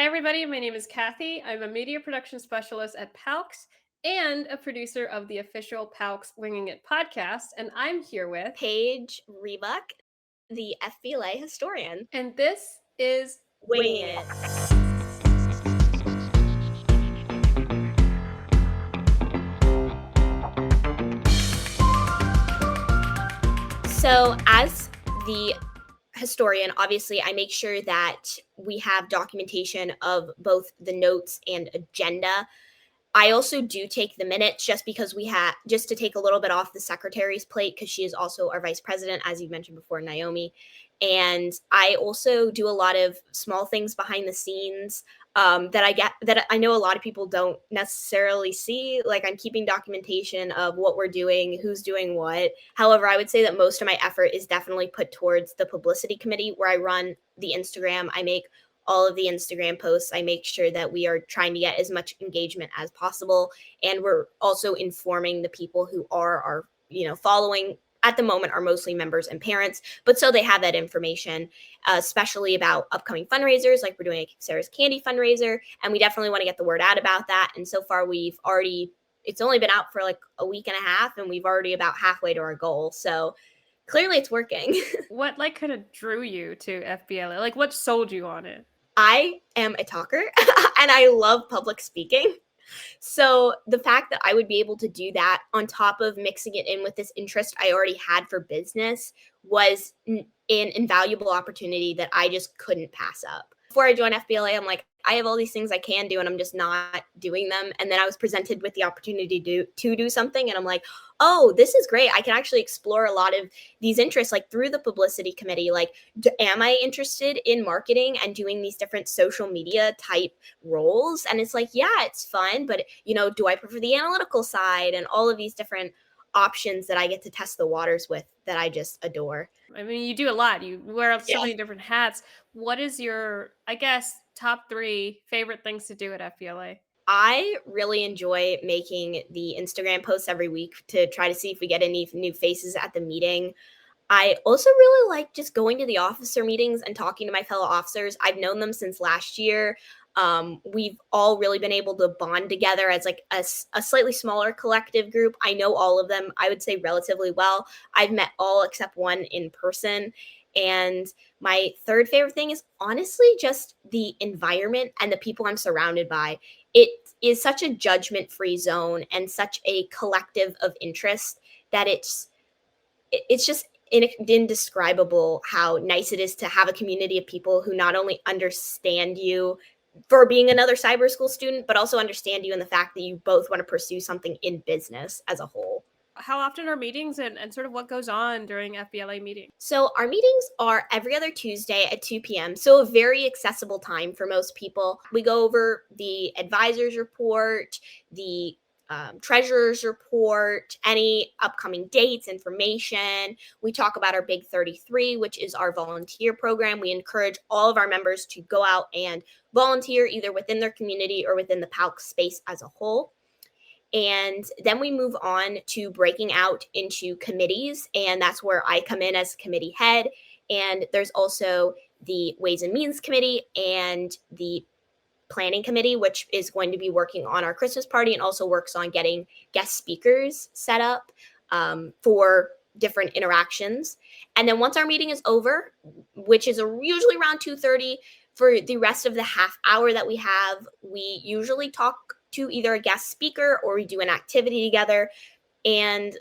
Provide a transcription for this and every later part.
everybody. My name is Kathy. I'm a media production specialist at PALCS and a producer of the official PALCS Winging It podcast. And I'm here with Paige Rebuck, the FBLA historian. and this is Winging It. So as the historian, obviously, I make sure that we have documentation of both the notes and agenda. I also do take the minutes just because just to take a little bit off the secretary's plate because she is also our vice president, as you mentioned before, Naomi. And I also do a lot of small things behind the scenes that I know a lot of people don't necessarily see. Like I'm keeping documentation of what we're doing, who's doing what. However, I would say that most of my effort is definitely put towards the publicity committee where I run the Instagram. I make all of the Instagram posts. I make sure that we are trying to get as much engagement as possible. And we're also informing the people who are our, following at the moment are mostly members and parents, but so they have that information, especially about upcoming fundraisers. Like we're doing a Sarah's Candy fundraiser, and we definitely want to get the word out about that. And so far it's only been out for like a week and a half, and we've already about halfway to our goal. So clearly it's working. what kind of drew you to FBLA? Like what sold you on it? I am a talker and I love public speaking. So the fact that I would be able to do that on top of mixing it in with this interest I already had for business was an invaluable opportunity that I just couldn't pass up. Before I joined FBLA, I'm like, I have all these things I can do and I'm just not doing them. And then I was presented with the opportunity to do something. And I'm like, oh, this is great. I can actually explore a lot of these interests, like through the publicity committee. Like, am I interested in marketing and doing these different social media type roles? And it's like, yeah, it's fun. But, do I prefer the analytical side and all of these different options that I get to test the waters with that I just adore. I mean, you do a lot. You wear so Yeah. many different hats. What is your, I guess, top 3 favorite things to do at FBLA? I really enjoy making the Instagram posts every week to try to see if we get any new faces at the meeting. I also really like just going to the officer meetings and talking to my fellow officers. I've known them since last year. We've all really been able to bond together as like a slightly smaller collective group. I know all of them, I would say, relatively well. I've met all except one in person. And my third favorite thing is honestly just the environment and the people I'm surrounded by. It is such a judgment-free zone and such a collective of interest that it's just indescribable how nice it is to have a community of people who not only understand you for being another cyber school student, but also understand you in the fact that you both want to pursue something in business as a whole. How often are meetings and sort of what goes on during FBLA meetings? So our meetings are every other Tuesday at 2 p.m. So a very accessible time for most people. We go over the advisor's report, the treasurer's report, any upcoming dates, information. We talk about our Big 33, which is our volunteer program. We encourage all of our members to go out and volunteer either within their community or within the PALCS space as a whole. And then we move on to breaking out into committees. And that's where I come in as committee head. And there's also the Ways and Means Committee and the Planning Committee, which is going to be working on our Christmas party and also works on getting guest speakers set up for different interactions. And then once our meeting is over, which is usually around 2:30, for the rest of the half hour that we have, we usually talk to either a guest speaker or we do an activity together. And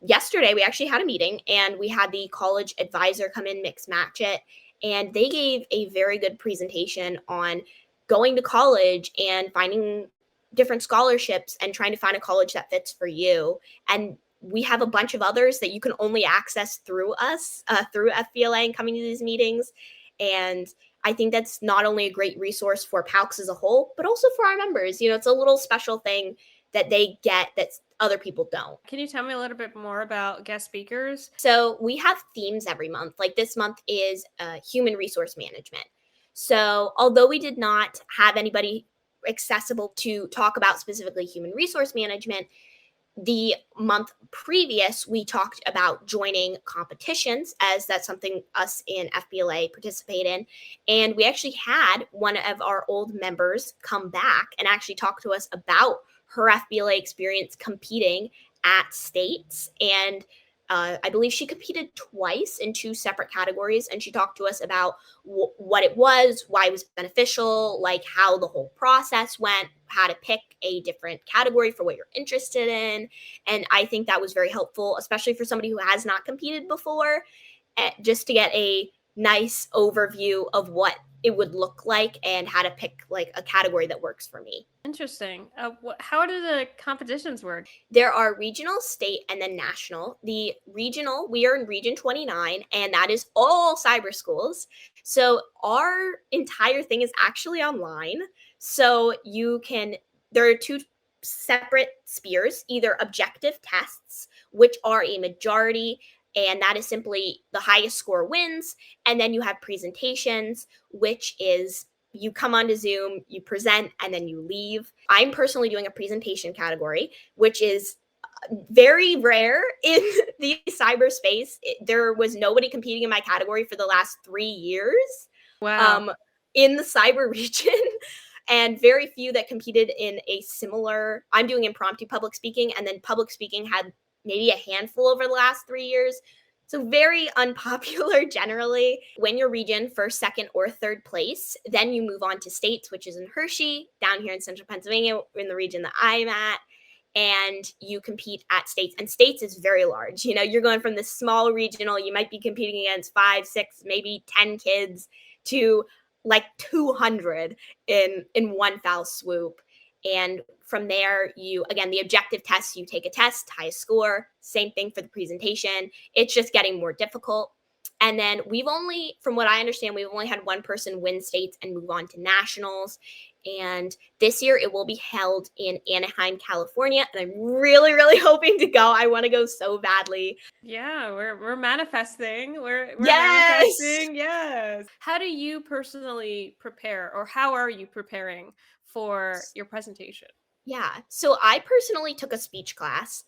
yesterday we actually had a meeting and we had the college advisor come in, mix match it. And they gave a very good presentation on going to college and finding different scholarships and trying to find a college that fits for you. And we have a bunch of others that you can only access through us, through FBLA and coming to these meetings. And I think that's not only a great resource for PALCS as a whole, but also for our members. It's a little special thing that they get that other people don't. Can you tell me a little bit more about guest speakers? So we have themes every month. Like this month is human resource management. So although we did not have anybody accessible to talk about specifically human resource management, The month previous, we talked about joining competitions, as that's something us in FBLA participate in. And we actually had one of our old members come back and actually talk to us about her FBLA experience competing at states. And I believe she competed twice in 2 separate categories. And she talked to us about what it was, why it was beneficial, like how the whole process went, how to pick a different category for what you're interested in. And I think that was very helpful, especially for somebody who has not competed before, just to get a nice overview of what it would look like and how to pick like a category that works for me. Interesting. How do the competitions work? There are regional, state, and then national. The regional, we are in Region 29, and that is all cyber schools. So our entire thing is actually online. So there are 2 separate spheres, either objective tests, which are a majority, and that is simply the highest score wins. And then you have presentations, which is you come onto Zoom, you present, and then you leave. I'm personally doing a presentation category, which is very rare in the cyberspace. There was nobody competing in my category for the last 3 years. Wow. In the cyber region. And very few that competed in a similar. I'm doing impromptu public speaking, and then public speaking had maybe a handful over the last 3 years. So very unpopular generally. When you're region first, second, or third place, then you move on to states, which is in Hershey, down here in central Pennsylvania, in the region that I'm at. And you compete at states. And states is very large. You know, you're going from this small regional, you might be competing against 5, 6, maybe 10 kids to like 200 in one foul swoop. And from there, the objective tests, you take a test, highest score, same thing for the presentation. It's just getting more difficult. And then from what I understand, we've only had one person win states and move on to nationals. And this year it will be held in Anaheim, California. And I'm really, really hoping to go. I want to go so badly. Yeah, we're manifesting. We're Yes! manifesting. Yes. How do you personally prepare, or how are you preparing for your presentation? Yeah. So I personally took a speech class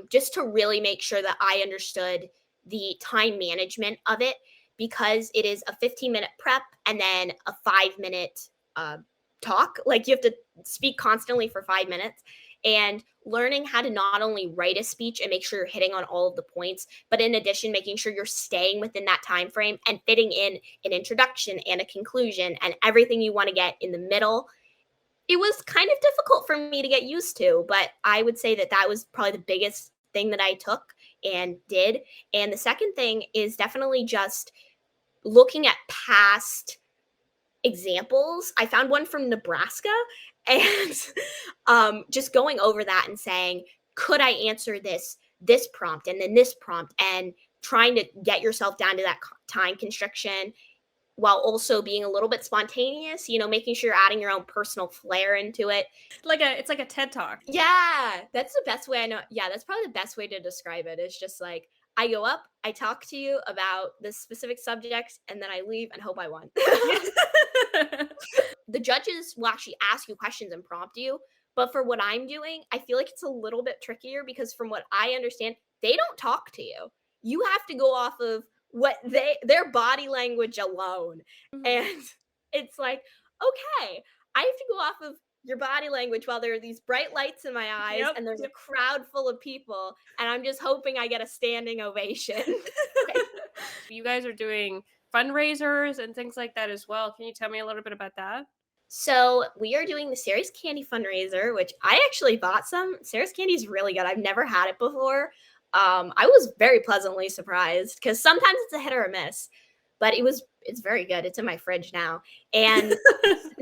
just to really make sure that I understood the time management of it, because it is a 15-minute prep and then a 5-minute talk. Like you have to speak constantly for 5 minutes, and learning how to not only write a speech and make sure you're hitting on all of the points, but in addition, making sure you're staying within that time frame and fitting in an introduction and a conclusion and everything you want to get in the middle. It was kind of difficult for me to get used to, but I would say that was probably the biggest thing that I took and did. And the second thing is definitely just looking at past examples. I found one from Nebraska, and just going over that and saying, could I answer this prompt and then this prompt, and trying to get yourself down to that time constriction, while also being a little bit spontaneous, making sure you're adding your own personal flair into it. It's like a TED Talk. Yeah, that's the best way I know. Yeah, that's probably the best way to describe it. It's just like, I go up, I talk to you about this specific subject, and then I leave and hope I won. The judges will actually ask you questions and prompt you. But for what I'm doing, I feel like it's a little bit trickier, because from what I understand, they don't talk to you. You have to go off of what their body language alone. And it's like, okay, I have to go off of your body language while there are these bright lights in my eyes, and there's a crowd full of people, and I'm just hoping I get a standing ovation. You guys are doing fundraisers and things like that as well. Can you tell me a little bit about that? So we are doing the Sarah's Candy fundraiser, which I actually bought some. Sarah's Candy is really good. I've never had it before. I was very pleasantly surprised, because sometimes it's a hit or a miss, but it's very good. It's in my fridge now. And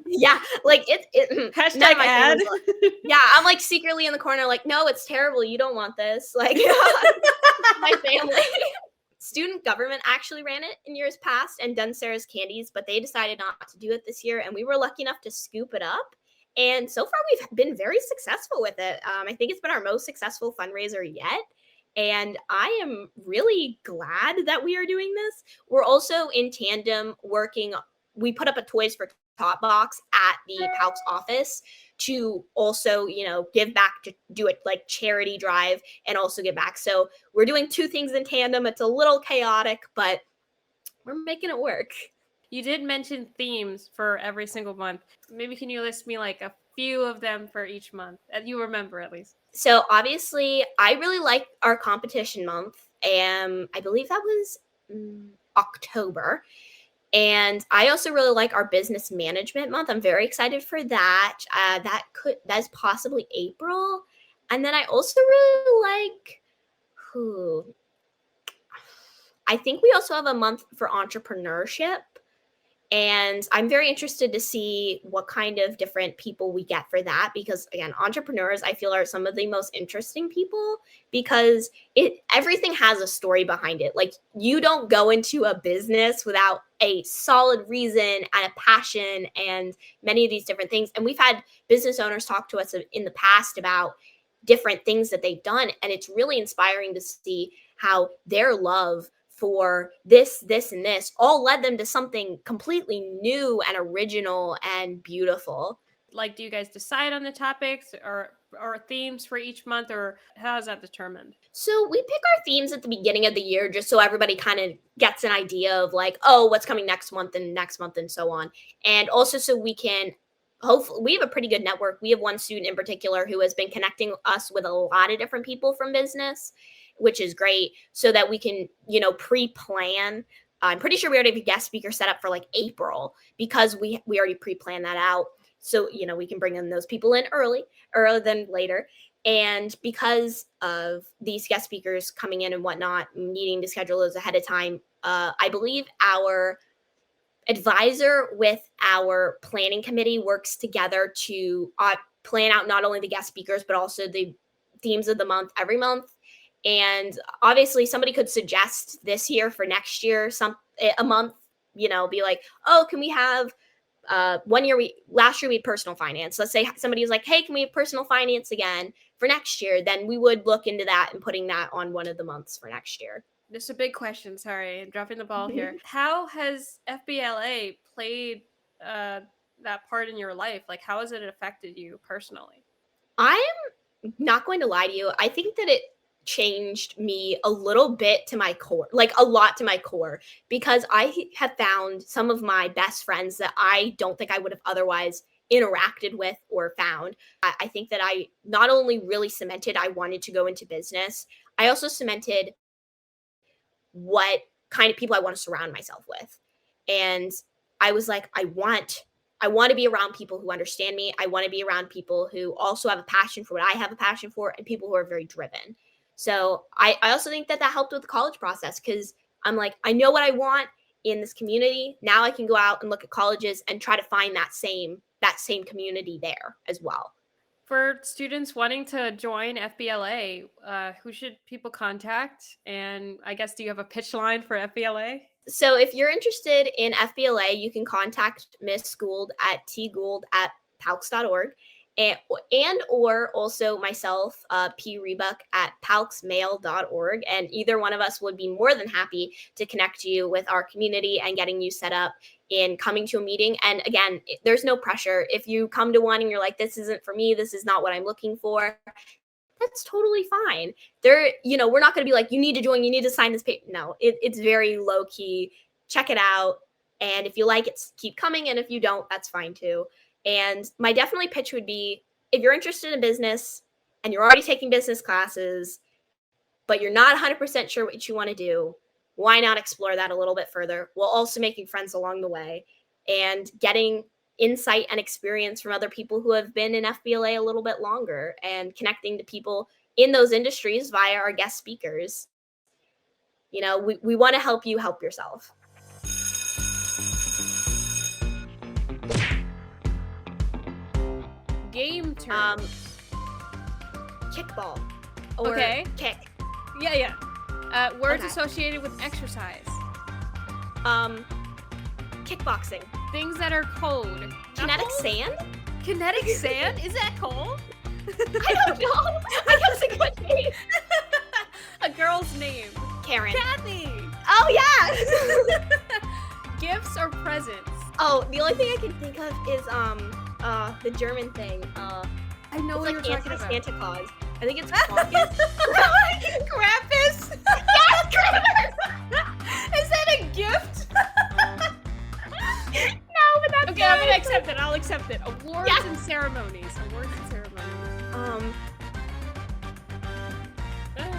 yeah, like it Hashtag ad. Yeah, I'm like secretly in the corner, like, no, it's terrible. You don't want this. Like my family. Student government actually ran it in years past and done Sarah's Candies, but they decided not to do it this year. And we were lucky enough to scoop it up. And so far, we've been very successful with it. I think it's been our most successful fundraiser yet. And I am really glad that we are doing this. We're also in tandem working. We put up a Toys for thought box at the PALCS office to also, give back, to do it like charity drive and also give back. So we're doing two things in tandem. It's a little chaotic, but we're making it work. You did mention themes for every single month. Maybe can you list me like a few of them for each month that you remember at least? So obviously, I really like our competition month, and I believe that was October. And I also really like our business management month. I'm very excited for that. That's possibly April. And then I also really like I think we also have a month for entrepreneurship. And I'm very interested to see what kind of different people we get for that, because again, entrepreneurs, I feel, are some of the most interesting people, because everything has a story behind it. Like, you don't go into a business without a solid reason and a passion and many of these different things. And we've had business owners talk to us in the past about different things that they've done. And it's really inspiring to see how their love for this, and this all led them to something completely new and original and beautiful. Like, do you guys decide on the topics or themes for each month, or how is that determined? So we pick our themes at the beginning of the year, just so everybody kind of gets an idea of like, oh, what's coming next month and so on. And also so we can hopefully, we have a pretty good network. We have one student in particular who has been connecting us with a lot of different people from business, which is great, so that we can, pre-plan. I'm pretty sure we already have a guest speaker set up for like April, because we already pre-planned that out. So, we can bring in those people in earlier than later. And because of these guest speakers coming in and whatnot, needing to schedule those ahead of time, I believe our advisor with our planning committee works together to plan out not only the guest speakers, but also the themes of the month every month. And obviously somebody could suggest this year for next year, a month, be like, oh, can we have last year we had personal finance. Let's say somebody was like, hey, can we have personal finance again for next year? Then we would look into that and putting that on one of the months for next year. This is a big question. Sorry, I'm dropping the ball here. How has FBLA played that part in your life? Like, how has it affected you personally? I'm not going to lie to you. I think that it changed me a little bit to my core, like a lot to my core, because I have found some of my best friends that I don't think I would have otherwise interacted with or found. I think that I not only really cemented I wanted to go into business, I also cemented what kind of people I want to surround myself with. And I was like, I want to be around people who understand me. I want to be around people who also have a passion for what I have a passion for, and people who are very driven. So I also think that helped with the college process, because I'm like, I know what I want in this community. Now I can go out and look at colleges and try to find that same community there as well. For students wanting to join FBLA, who should people contact? And I guess, do you have a pitch line for FBLA? So if you're interested in FBLA, you can contact Miss Gould at tgould@palcs.org. And or also myself, P. Rebuck at palcsmail.org. And either one of us would be more than happy to connect you with our community and getting you set up in coming to a meeting. And again, there's no pressure. If you come to one and you're like, this isn't for me, this is not what I'm looking for, that's totally fine. We're not going to be like, you need to join, you need to sign this paper. No, it's very low key. Check it out. And if you like it, keep coming. And if you don't, that's fine too. And my definitely pitch would be, if you're interested in business and you're already taking business classes, but you're not 100% sure what you want to do, why not explore that a little bit further, while also making friends along the way and getting insight and experience from other people who have been in FBLA a little bit longer, and connecting to people in those industries via our guest speakers. We want to help you help yourself. Game terms. Kickball. Or okay. Kick. Yeah. Words associated with exercise. Kickboxing. Things that are cold. Kinetic sand? Kinetic sand? Is that cold? I don't know. I guess a good name. A girl's name. Karen. Kathy. Oh, yeah. Gifts or presents? Oh, the only thing I can think of is the German thing. I know It's what you're like talking about. anti-Santa Claus. I think it's Krampus. Krampus? Yes, Krampus! Is that a gift? No, but that's Okay, I'm good. gonna accept it. I'll accept it. Awards Yeah. and ceremonies. Awards and ceremonies.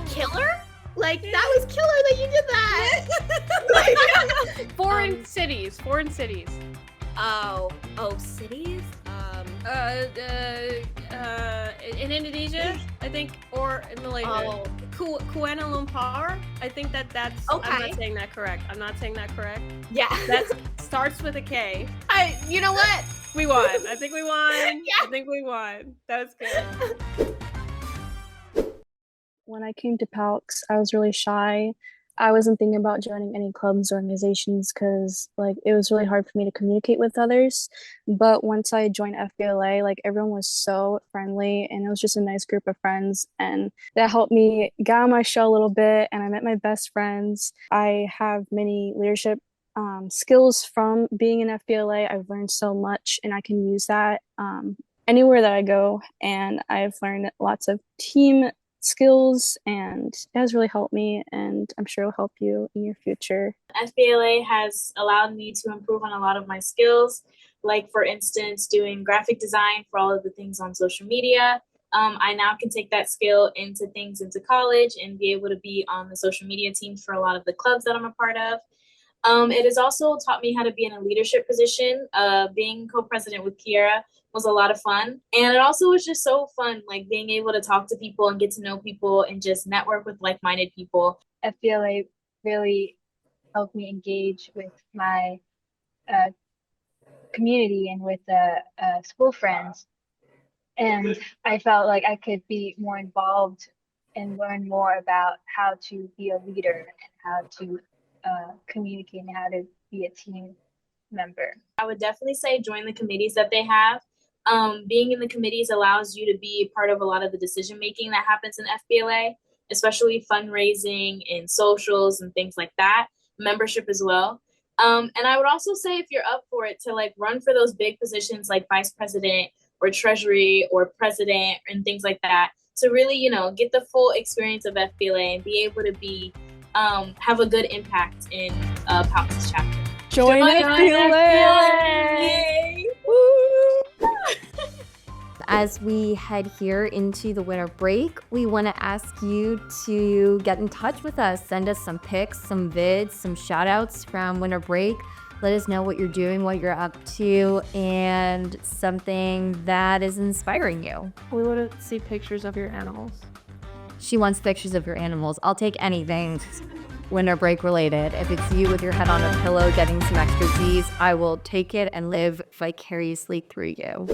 Killer? Like, that was killer that you did that. Foreign cities. Foreign cities. Oh, cities? In Indonesia, I think, or in Malaysia. Kuala Lumpur. I think that's. I'm Okay. not saying that correct. Yeah. That starts with a K. You know what? We won. I think we won. Yeah. I think we won. That was good. When I came to PALCS, I was really shy. I wasn't thinking about joining any clubs or organizations because it was really hard for me to communicate with others. But once I joined FBLA, everyone was so friendly and it was just a nice group of friends. And that helped me get out of my shell a little bit and I met my best friends. I have many leadership skills from being in FBLA. I've learned so much and I can use that anywhere that I go. And I've learned lots of team skills and it has really helped me and I'm sure it'll help you in your future. FBLA has allowed me to improve on a lot of my skills, like for instance doing graphic design for all of the things on social media. I now can take that skill into college and be able to be on the social media teams for a lot of the clubs that I'm a part of. It has also taught me how to be in a leadership position. Being co-president with Kiera was a lot of fun. And it also was just so fun, being able to talk to people and get to know people and just network with like-minded people. FBLA really helped me engage with my community and with school friends. And I felt like I could be more involved and learn more about how to be a leader and how to communicate and how to be a team member. I would definitely say join the committees that they have. Being in the committees allows you to be part of a lot of the decision making that happens in FBLA, especially fundraising and socials and things like that, membership as well. And I would also say if you're up for it to run for those big positions like vice president or treasury or president and things like that, to really, get the full experience of FBLA and be able to be have a good impact in PALCS chapter. Join FBLA! As we head here into the winter break, we want to ask you to get in touch with us. Send us some pics, some vids, some shout outs from winter break. Let us know what you're doing, what you're up to, and something that is inspiring you. We want to see pictures of your animals. She wants pictures of your animals. I'll take anything winter break related. If it's you with your head on a pillow getting some extra Z's, I will take it and live vicariously through you.